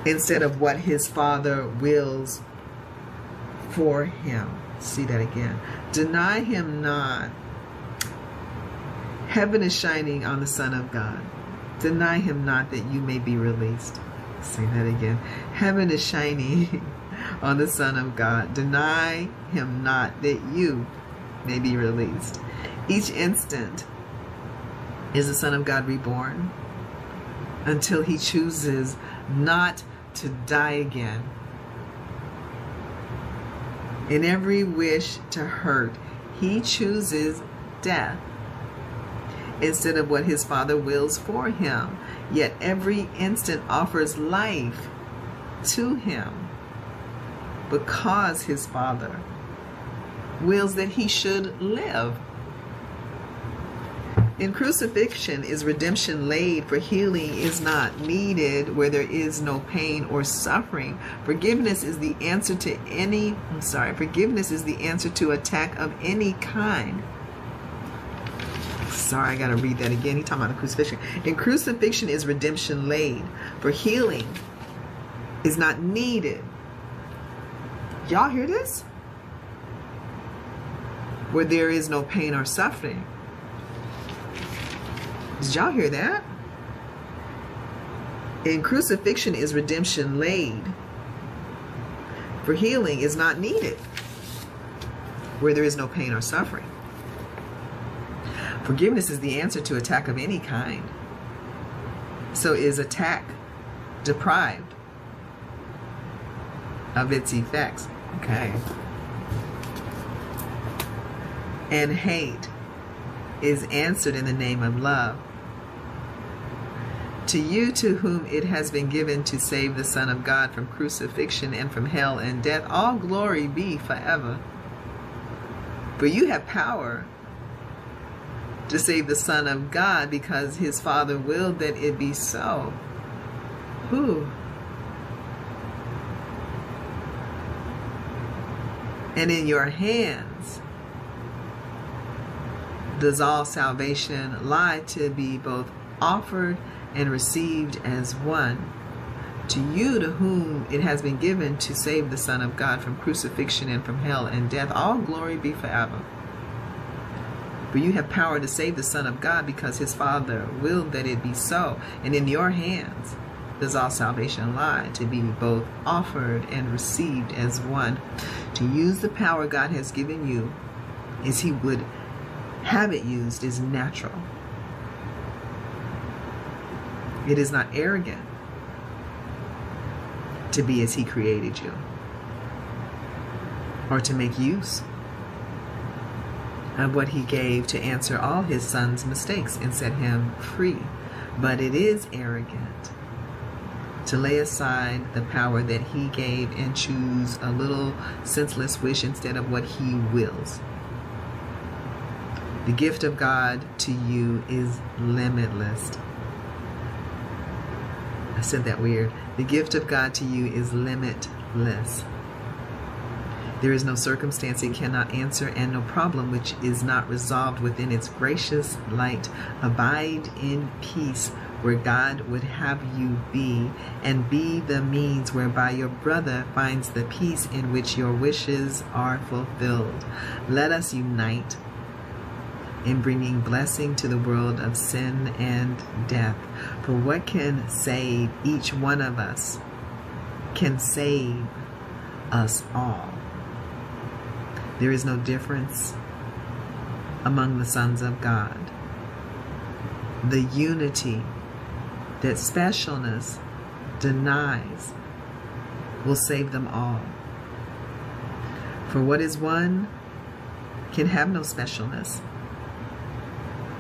instead of what his Father wills for him. See that again. Deny him not. Heaven is shining on the Son of God. Deny him not, that you may be released. Say that again. Heaven is shining on the Son of God. Deny him not, that you may be released. Each instant is the Son of God reborn until he chooses not to die again. In every wish to hurt, he chooses death instead of what his Father wills for him. Yet every instant offers life to him because his Father wills that he should live. In crucifixion is redemption laid, for healing is not needed where there is no pain or suffering. Forgiveness is the answer to forgiveness is the answer to attack of any kind. Sorry, I gotta read that again. He's talking about the crucifixion. In crucifixion is redemption laid, for healing is not needed. Y'all hear this? Where there is no pain or suffering. Did y'all hear that? In crucifixion is redemption laid, for healing is not needed where there is no pain or suffering. Forgiveness is the answer to attack of any kind. So is attack deprived of its effects? Okay. And hate is answered in the name of love. To you, to whom it has been given to save the Son of God from crucifixion and from hell and death, all glory be forever. For you have power to save the Son of God, because his Father willed that it be so. And in your hands does all salvation lie, to be both offered and received as one. To you, to whom it has been given to save the Son of God from crucifixion and from hell and death, all glory be forever. For you have power to save the Son of God, because his Father willed that it be so. And in your hands does all salvation lie, to be both offered and received as one. To use the power God has given you as he would have it used is natural. It is not arrogant to be as he created you, or to make use of what he gave to answer all his son's mistakes and set him free. But it is arrogant to lay aside the power that he gave and choose a little senseless wish instead of what he wills. The gift of God to you is limitless. I said that weird. The gift of God to you is limitless. There is no circumstance it cannot answer, and no problem which is not resolved within its gracious light. Abide in peace where God would have you be, and be the means whereby your brother finds the peace in which your wishes are fulfilled. Let us unite in bringing blessing to the world of sin and death. For what can save each one of us can save us all. There is no difference among the sons of God. The unity that specialness denies will save them all. For what is one can have no specialness,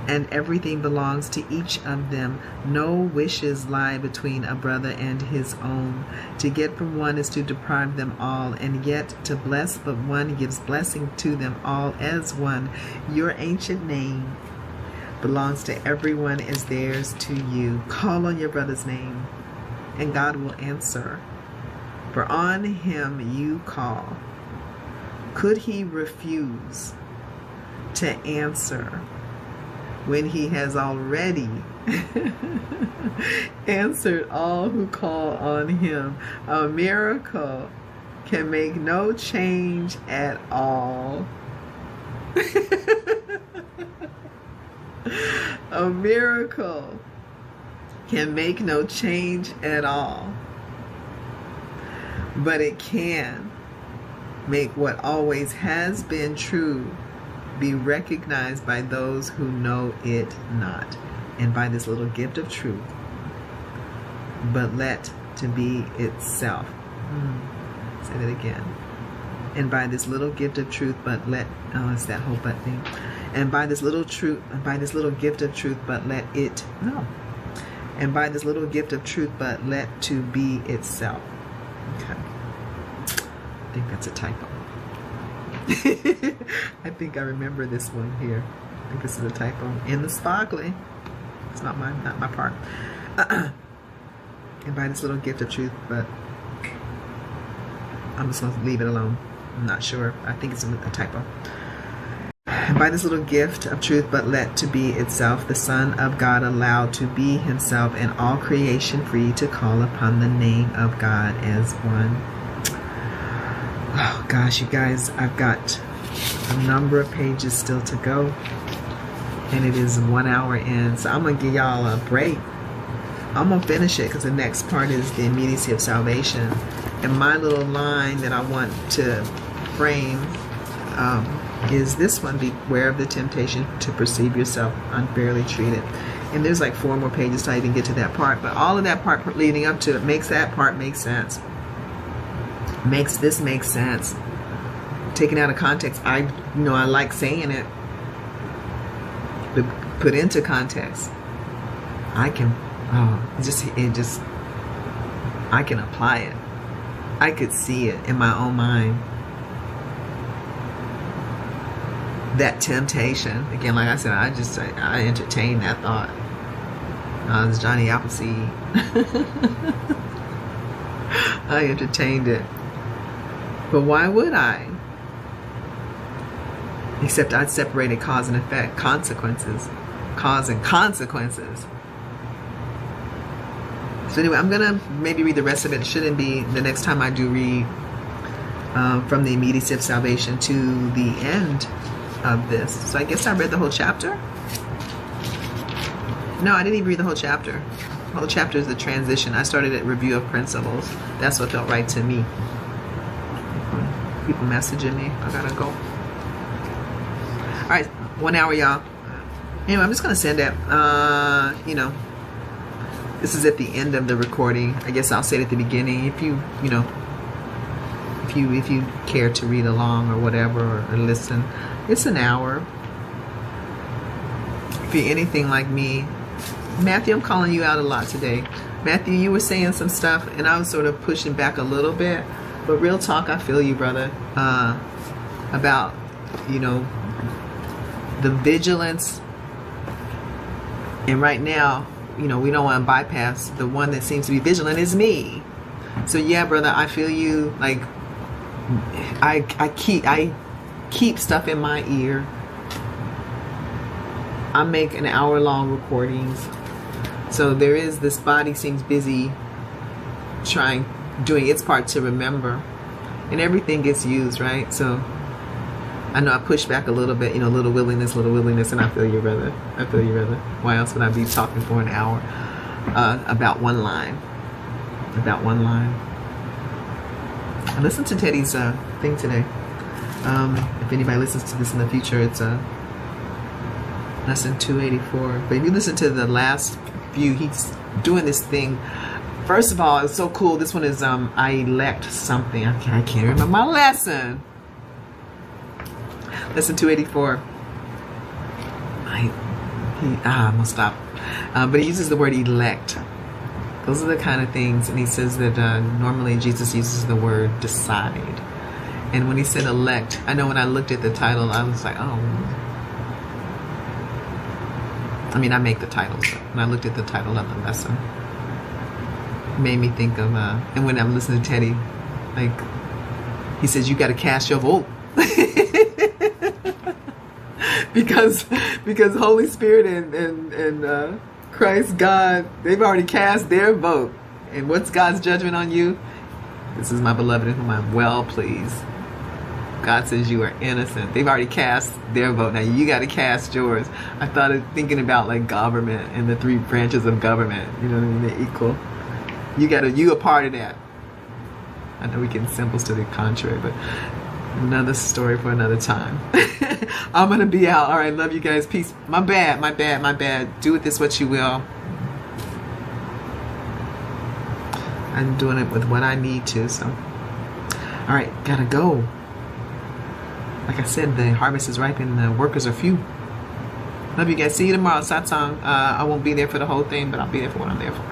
and everything belongs to each of them. No wishes lie between a brother and his own. To get from one is to deprive them all, and yet to bless but one gives blessing to them all as one. Your ancient name belongs to everyone as theirs to you. Call on your brother's name, and God will answer. For on him you call. Could he refuse to answer when he has already answered all who call on him? A miracle can make no change at all. A miracle can make no change at all, but it can make what always has been true be recognized by those who know it not. And by this little gift of truth, but let to be itself. Say that again. And by this little gift of truth, but let, oh, it's that whole but thing. And by this little truth, by this little gift of truth, but let it, no. And by this little gift of truth, but let to be itself. Okay. I think that's a typo. I think I remember this one here. I think this is a typo in the sparkly. It's not my part. And by this little gift of truth, but I'm just going to leave it alone. I'm not sure. I think it's a typo. And by this little gift of truth, but let to be itself, the Son of God allowed to be himself, and all creation free to call upon the name of God as one. Oh gosh, you guys, I've got a number of pages still to go, and it is 1 hour in, so I'm going to give y'all a break. I'm going to finish it because the next part is the immediacy of salvation. And my little line that I want to frame is this one: beware of the temptation to perceive yourself unfairly treated. And there's like 4 more pages to even get to that part, but all of that part leading up to it makes that part make sense. Makes this make sense. Taken out of context, I like saying it, but put into context, I can, I can apply it. I could see it in my own mind. That temptation, again, like I said, I entertained that thought. It's Johnny Appleseed. I entertained it. But why would I? Except I'd separated cause and effect, consequences. Cause and consequences. So anyway, I'm going to maybe read the rest of it. It shouldn't be the next time I do read from the immediacy of salvation to the end of this. So I guess I read the whole chapter. No, I didn't even read the whole chapter. The whole chapter is the transition. I started at review of principles. That's what felt right to me. People messaging me. I gotta go. All right, 1 hour, y'all. Anyway, I'm just gonna send it. This is at the end of the recording. I guess I'll say it at the beginning. If you know, if you care to read along or whatever, or listen, it's an hour. If you're anything like me, Matthew, I'm calling you out a lot today. Matthew, you were saying some stuff, and I was sort of pushing back a little bit. But real talk, I feel you, brother. About, you know, the vigilance. And right now, you know, we don't want to bypass the one that seems to be vigilant is me. So yeah, brother, I feel you. Like, I keep stuff in my ear. I make an hour-long recordings. So there is, this body seems busy doing its part to remember. And everything gets used, right? So I know I push back a little bit, you know, little willingness, and I feel you, brother. I feel you, brother. Why else would I be talking for an hour about one line? About one line. I listened to Teddy's thing today. If anybody listens to this in the future, it's lesson 284. But if you listen to the last few, he's doing this thing. First of all, it's so cool. This one is I elect something. I can't remember my lesson. Lesson 284. I'm gonna stop. But he uses the word elect. Those are the kind of things, and he says that normally Jesus uses the word decide. And when he said elect, I know when I looked at the title, I was like, oh. I mean, I make the titles. When I looked at the title of the lesson, it made me think of, and when I'm listening to Teddy, like, he says, you got to cast your vote. because Holy Spirit and Christ, God, they've already cast their vote. And what's God's judgment on you? This is my beloved in whom I'm well pleased. God says you are innocent. They've already cast their vote. Now you got to cast yours. I started thinking about like government and the three branches of government. You know what I mean? They're equal. You a part of that. I know we get symbols to the contrary, but another story for another time. I'm gonna be out. All right, love you guys. Peace. My bad. Do with this what you will. I'm doing it with what I need to. So, all right, gotta go. Like I said, the harvest is ripe and the workers are few. Love you guys. See you tomorrow. Satsang. I won't be there for the whole thing, but I'll be there for what I'm there for.